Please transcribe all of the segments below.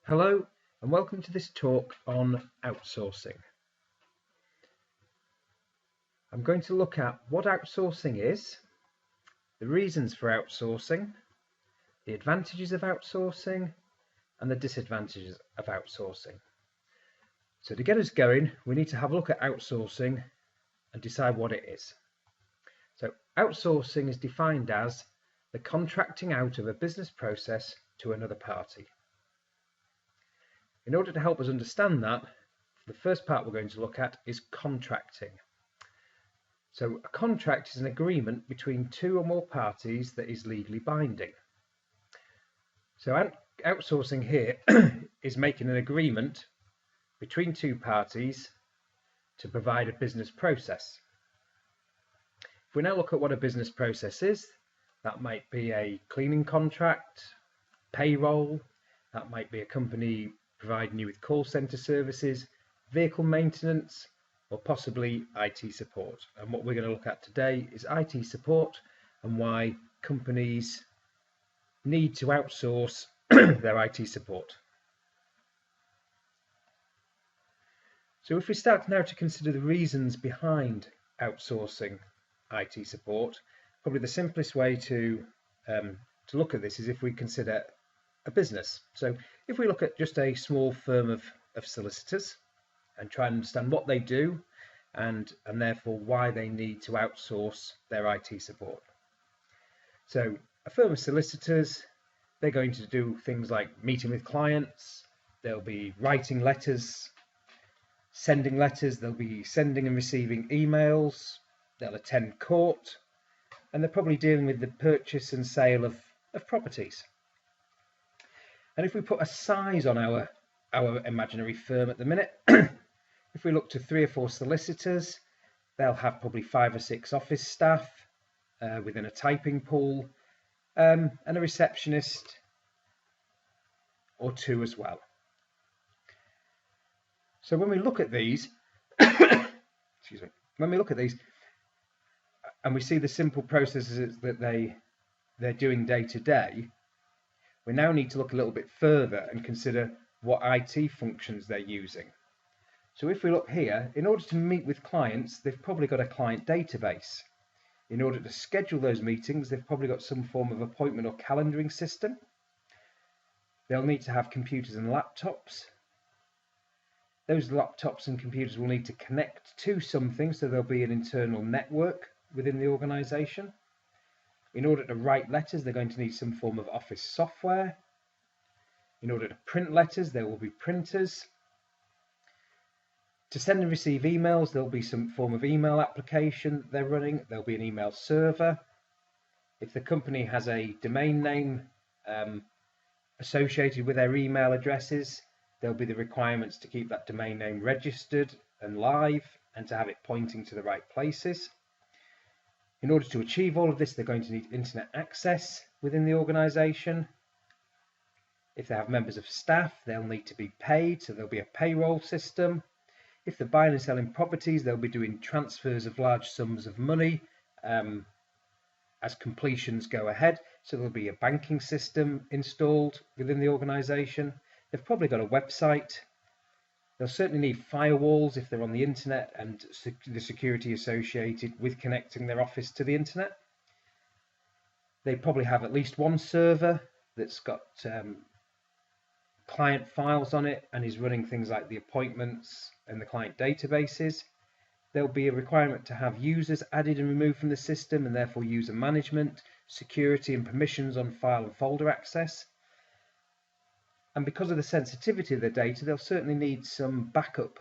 Hello and welcome to this talk on outsourcing. I'm going to look at what outsourcing is, the reasons for outsourcing, the advantages of outsourcing and the disadvantages of outsourcing. So to get us going, we need to have a look at outsourcing and decide what it is. So outsourcing is defined as the contracting out of a business process to another party. In order to help us understand that, the first part we're going to look at is contracting. So a contract is an agreement between two or more parties that is legally binding. So outsourcing here is making an agreement between two parties to provide a business process. If we now look at what a business process is, that might be a cleaning contract, payroll, that might be a company providing you with call centre services, vehicle maintenance, or possibly IT support. And what we're going to look at today is IT support and why companies need to outsource their IT support. So if we start now to consider the reasons behind outsourcing IT support, probably the simplest way to look at this is if we consider a business. So if we look at just a small firm of solicitors and try and understand what they do and therefore why they need to outsource their IT support. So a firm of solicitors, they're going to do things like meeting with clients, they'll be writing letters, sending letters, they'll be sending and receiving emails, they'll attend court, and they're probably dealing with the purchase and sale of properties. And if we put a size on our imaginary firm at the minute, if we look to 3 or 4 solicitors, they'll have probably 5 or 6 office staff within a typing pool, and a receptionist or 2 as well. So when we look at these, excuse me, when we look at these and we see the simple processes that they're doing day to day, we now need to look a little bit further and consider what IT functions they're using. So if we look here, in order to meet with clients, they've probably got a client database. In order to schedule those meetings, they've probably got some form of appointment or calendaring system. They'll need to have computers and laptops. Those laptops and computers will need to connect to something, so there'll be an internal network within the organization. In order to write letters, they're going to need some form of office software. In order to print letters, there will be printers. To send and receive emails, there'll be some form of email application they're running. There'll be an email server. If the company has a domain name associated with their email addresses, there'll be the requirements to keep that domain name registered and live and to have it pointing to the right places. In order to achieve all of this, they're going to need internet access within the organization. If they have members of staff, they'll need to be paid, so there'll be a payroll system. If they're buying and selling properties, they'll be doing transfers of large sums of money as completions go ahead, so there'll be a banking system installed within the organization. They've probably got a website. They'll certainly need firewalls if they're on the internet and the security associated with connecting their office to the internet. They probably have at least one server that's got client files on it and is running things like the appointments and the client databases. There'll be a requirement to have users added and removed from the system and therefore user management, security and permissions on file and folder access. And because of the sensitivity of the data, they'll certainly need some backup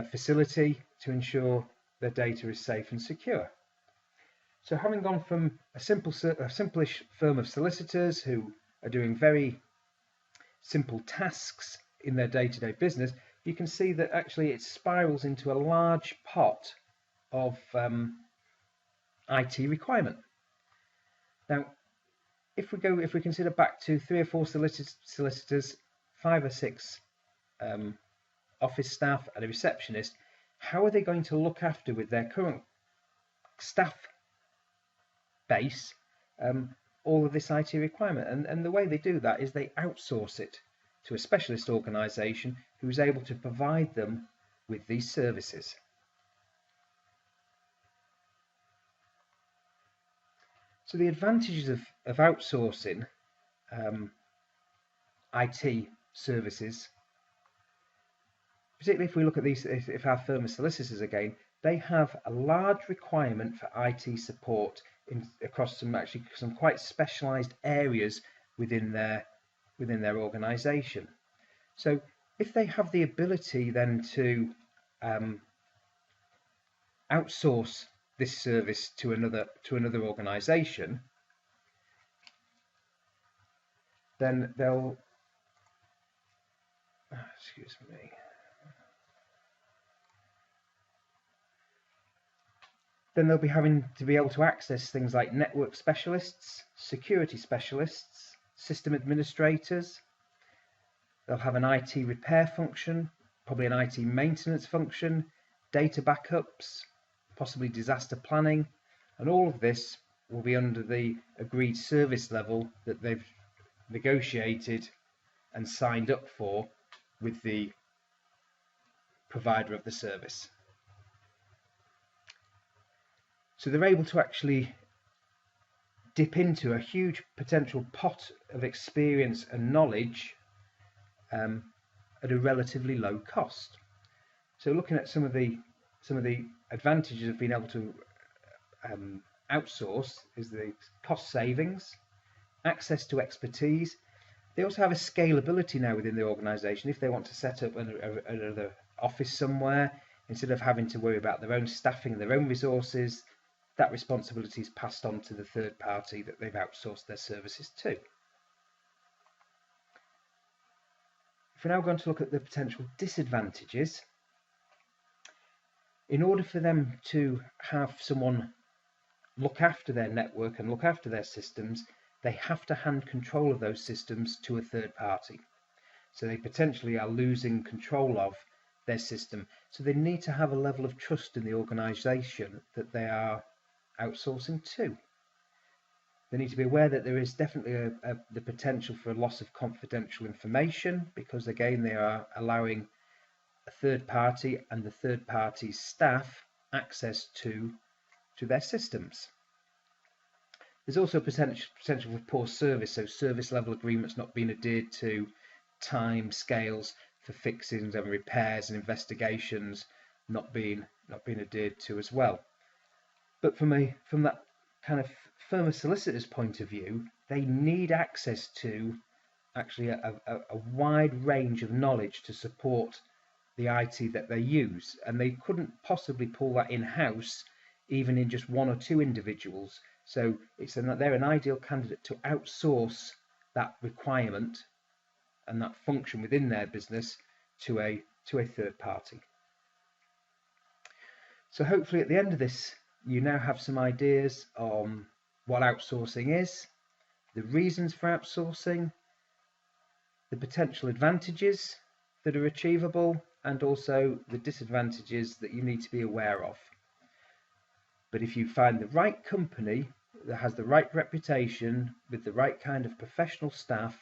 facility to ensure their data is safe and secure. So having gone from a simplish firm of solicitors who are doing very simple tasks in their day-to-day business, you can see that actually it spirals into a large pot of IT requirement. Now, if we consider back to 3 or 4 solicitors, 5 or 6 office staff and a receptionist, how are they going to look after with their current staff base all of this IT requirement. And the way they do that is they outsource it to a specialist organisation who is able to provide them with these services. So the advantages of outsourcing IT services, particularly if we look at these, if our firm is solicitors again, they have a large requirement for IT support across some quite specialised areas within their organisation. So if they have the ability then to outsource this service to another organisation, then they'll excuse me. Then they'll be having to be able to access things like network specialists, security specialists, system administrators. They'll have an IT repair function, probably an IT maintenance function, data backups, possibly disaster planning, and all of this will be under the agreed service level that they've negotiated and signed up for with the provider of the service. So they're able to actually dip into a huge potential pot of experience and knowledge at a relatively low cost. So looking at some of the advantages of being able to outsource is the cost savings, access to expertise. They also have a scalability now within the organisation. If they want to set up another office somewhere, instead of having to worry about their own staffing, their own resources, that responsibility is passed on to the third party that they've outsourced their services to. If we're now going to look at the potential disadvantages, in order for them to have someone look after their network and look after their systems, they have to hand control of those systems to a third party. So they potentially are losing control of their system. So they need to have a level of trust in the organisation that they are outsourcing to. They need to be aware that there is definitely the potential for a loss of confidential information, because again they are allowing a third party and the third party's staff access to their systems. There's also potential for poor service, so service level agreements not being adhered to, time scales for fixings and repairs and investigations not being adhered to as well. But from that kind of firm of solicitors' point of view, they need access to actually a wide range of knowledge to support the IT that they use, and they couldn't possibly pull that in-house even in just one or two individuals. So they're an ideal candidate to outsource that requirement and that function within their business to a third party. So hopefully at the end of this you now have some ideas on what outsourcing is, the reasons for outsourcing, the potential advantages that are achievable, and also the disadvantages that you need to be aware of. But if you find the right company that has the right reputation with the right kind of professional staff,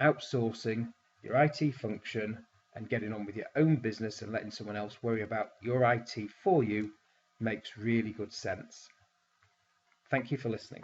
outsourcing your IT function and getting on with your own business and letting someone else worry about your IT for you makes really good sense. Thank you for listening.